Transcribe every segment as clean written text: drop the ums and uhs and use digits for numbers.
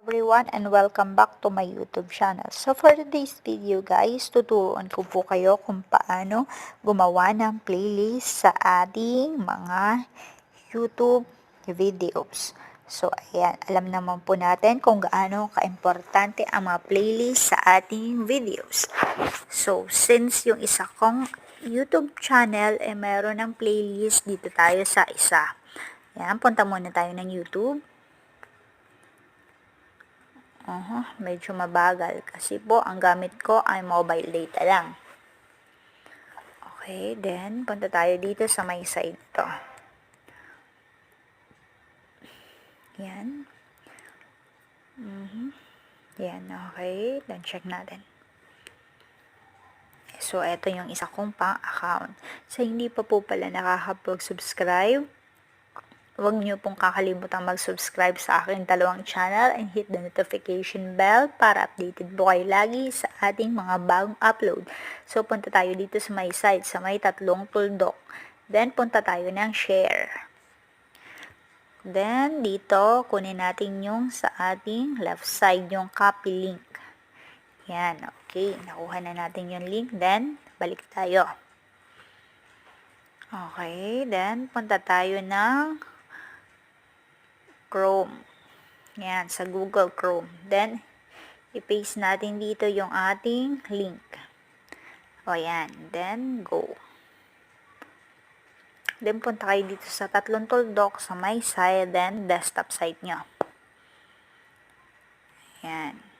Everyone, and welcome back to my YouTube channel. So for today's video guys, tuturuan ko po kayo kung paano gumawa ng playlist sa ating mga YouTube videos. So ayan, alam naman po natin kung gaano kaimportante ang mga playlist sa ating videos. So since yung isa kong YouTube channel meron ng playlist, dito tayo sa isa. Ayan, punta muna tayo ng YouTube. Medyo mabagal kasi po ang gamit ko ay mobile data lang. Okay, then punta tayo dito sa may side to. Yan. Yan, okay. Then check natin. So, ito yung isa kong pang-account. So, hindi pa po pala nakakapag-subscribe, huwag niyo pong kakalimutan mag-subscribe sa aking dalawang channel and hit the notification bell para updated po kayo lagi sa ating mga bagong upload. So, punta tayo dito sa may side, sa may tatlong tuldok. Then, punta tayo ng share. Then, dito, kunin natin yung sa ating left side, yung copy link. Yan, okay. Nakuha na natin yung link. Then, balik tayo. Okay, then, punta tayo ng Chrome. Yan, sa Google Chrome. Then, i-paste natin dito yung ating link. O yan, then go. Then, punta kayo dito sa tatlong tuldok sa my side, then desktop site nyo. Yan.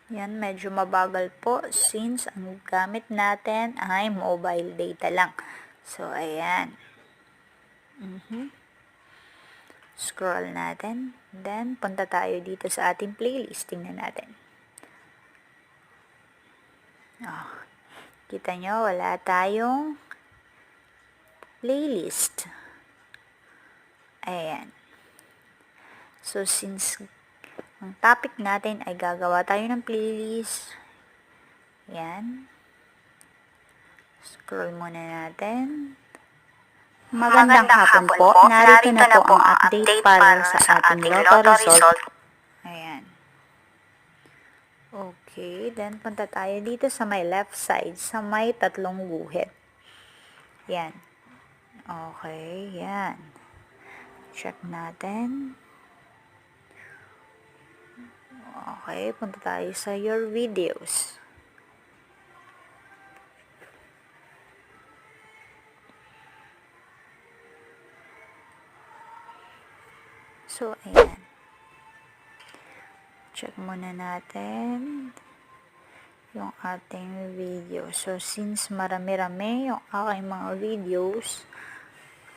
Yan, medyo mabagal po since ang gamit natin ay mobile data lang. So, ayan. Scroll natin. Then, punta tayo dito sa ating playlist. Tingnan natin. Kita nyo, wala tayong playlist. Ayan. So, since ang topic natin ay gagawa tayo ng playlist. Yan. Scroll muna natin. Magandang hapon po. Narito na po ang update para sa ating lotto result. Ayan. Okay. Then, punta tayo dito sa may left side, sa may tatlong guhit. Yan. Okay. Yan. Check natin. Okay, punta tayo sa your videos. So, ayan. Check muna natin yung ating video. So, since marami-rami yung aking mga videos,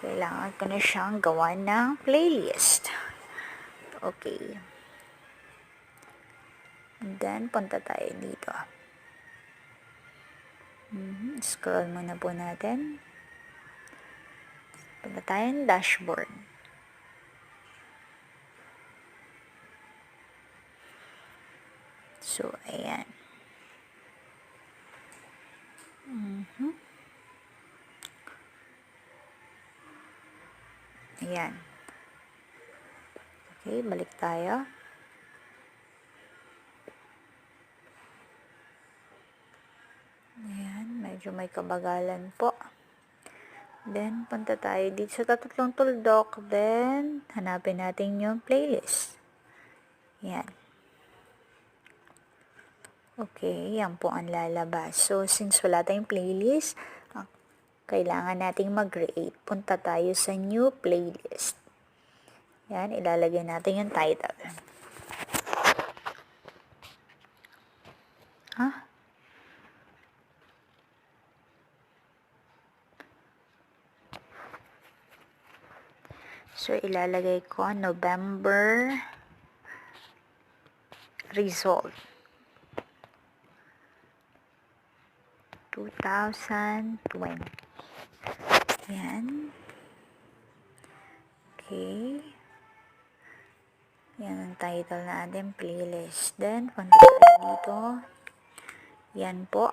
kailangan ko na siyang gawa ng playlist. Okay. And then, punta tayo dito. Scroll muna po natin. Punta tayo ng dashboard. So, ayan. Ayan. Okay, balik tayo. Ayan, medyo may kabagalan po. Then, punta tayo dito sa tatlong tuldok. Then, hanapin natin yung playlist. Ayan. Okay, yan po ang lalabas. So, since wala tayong playlist, kailangan nating mag-create. Punta tayo sa new playlist. Yan, ilalagay natin yung title. So, ilalagay ko November result 2020. Yan. Okay. Yan ang title natin, playlist. Then, punta tayo dito. Yan po.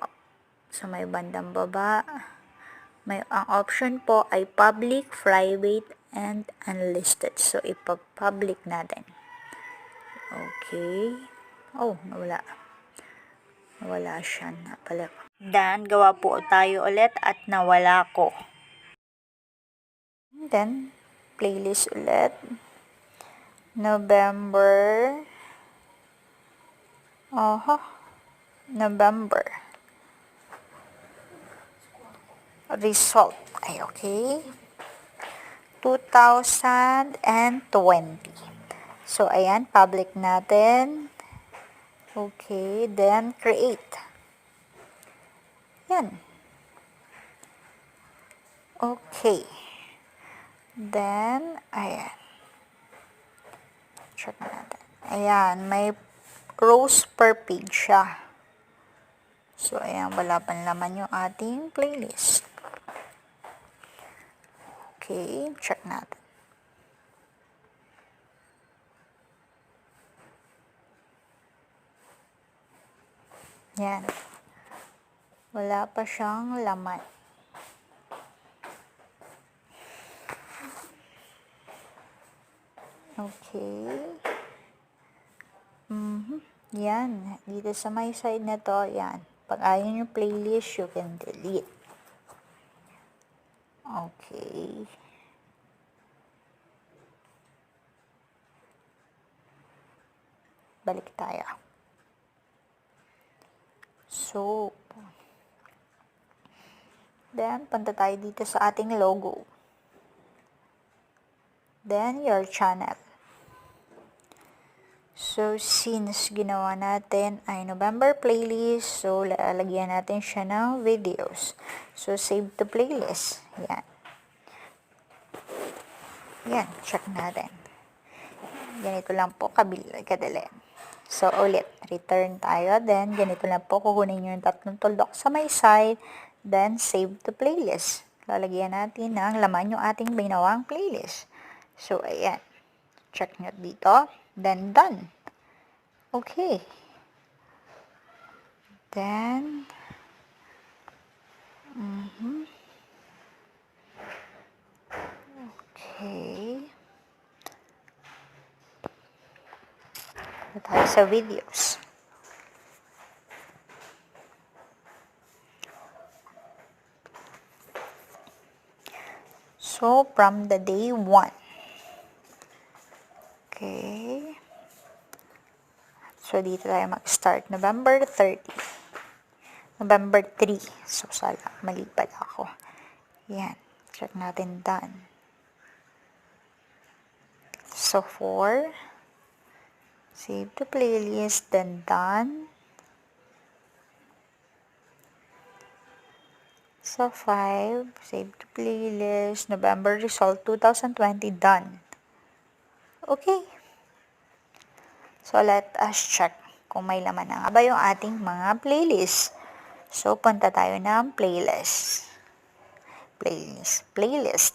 sa may bandang baba. Ang option po ay public, private, and unlisted. So, ipa-public natin. Okay. Oh, nawala. Nawala siya. Napala. Then, gawa po tayo ulit at nawala ko. Then, playlist ulit. November. November. Result. Ay, okay. 2020. So, ayan, public natin. Okay, then create. Yan. Okay. Then, ayan. Check natin. Ayan, may rows per page siya. So, ayan, wala pa naman yung ating playlist. Okay, check natin. Yan. Wala pa siyang laman. Okay. Yan. Dito sa my side na to, yan. Pag ayaw yung playlist, you can delete. Okay. Balik tayo. So, then, punta tayo dito sa ating logo. Then, your channel. So, since ginawa natin ay November playlist, so, lalagyan natin siya ng videos. So, save to playlist. Yan. Yan, check natin. Ganito lang po, kadali. So, ulit, return tayo. Then, ganito lang po, kukunin nyo yung tatlong tuldok sa may side. Then, save to playlist. Lalagyan natin ng laman yung ating binawang playlist. So, ayan. Check nyo dito. Then, done. Okay. Then, okay. Tayo sa videos. So, from the day 1. Okay. So, dito tayo mag-start. November 30. November 3. So, mali pala ako. Yan. Check natin done. So, 4. Save the playlist. Then, done. So, 5. Save the playlist. November result 2020. Done. Okay. So, let us check kung may laman na nga ba yung ating mga playlist. So, punta tayo ng playlist. Playlist.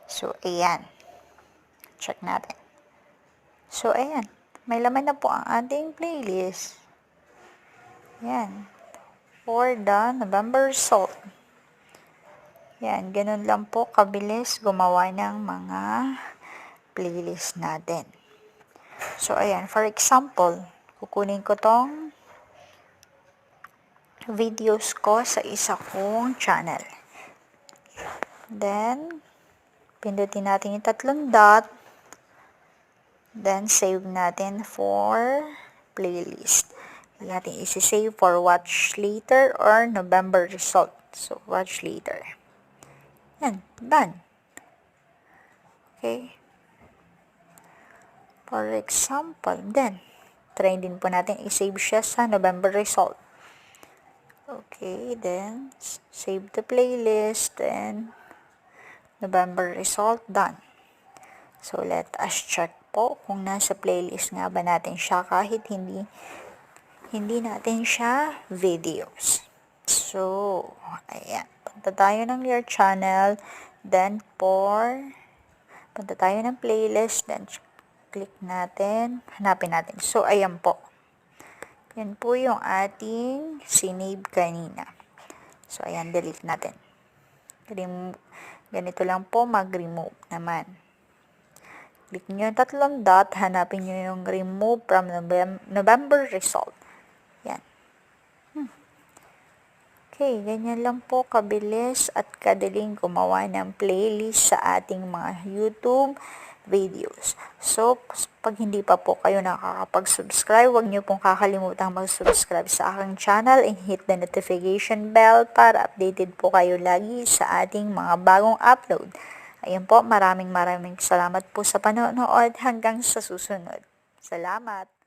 So, ayan. Check natin. So, ayan. May laman na po ang ating playlist. Ayan. For the November result. Ayan. Ganun lang po kabilis gumawa ng mga playlist natin. So, ayan. For example, kukunin ko tong videos ko sa isa kong channel. Then, pindutin natin yung tatlong dot. Then, save natin for playlist. Natin isi-save for watch later or November result. So, watch later. Yan. Done. Okay. For example, then, try din po natin i-save siya sa November result. Okay, then, save the playlist, then, November result, done. So, let us check po kung nasa playlist nga ba natin siya kahit hindi natin siya videos. So, ayan. Punta tayo ng your channel, then, punta tayo ng playlist, then, click natin, hanapin natin. So, ayan po. Yan po yung ating sinave kanina. So, ayan, delete natin. Ganito lang po mag-remove naman. Click nyo yung tatlong dot, hanapin nyo yung remove from November result. Yan. Okay, ganyan lang po kabilis at kadaling gumawa ng playlist sa ating mga YouTube videos. So, pag hindi pa po kayo nakakapag-subscribe, huwag nyo pong kakalimutan mag-subscribe sa aking channel and hit the notification bell para updated po kayo lagi sa ating mga bagong upload. Ayun po, maraming salamat po sa panonood hanggang sa susunod. Salamat!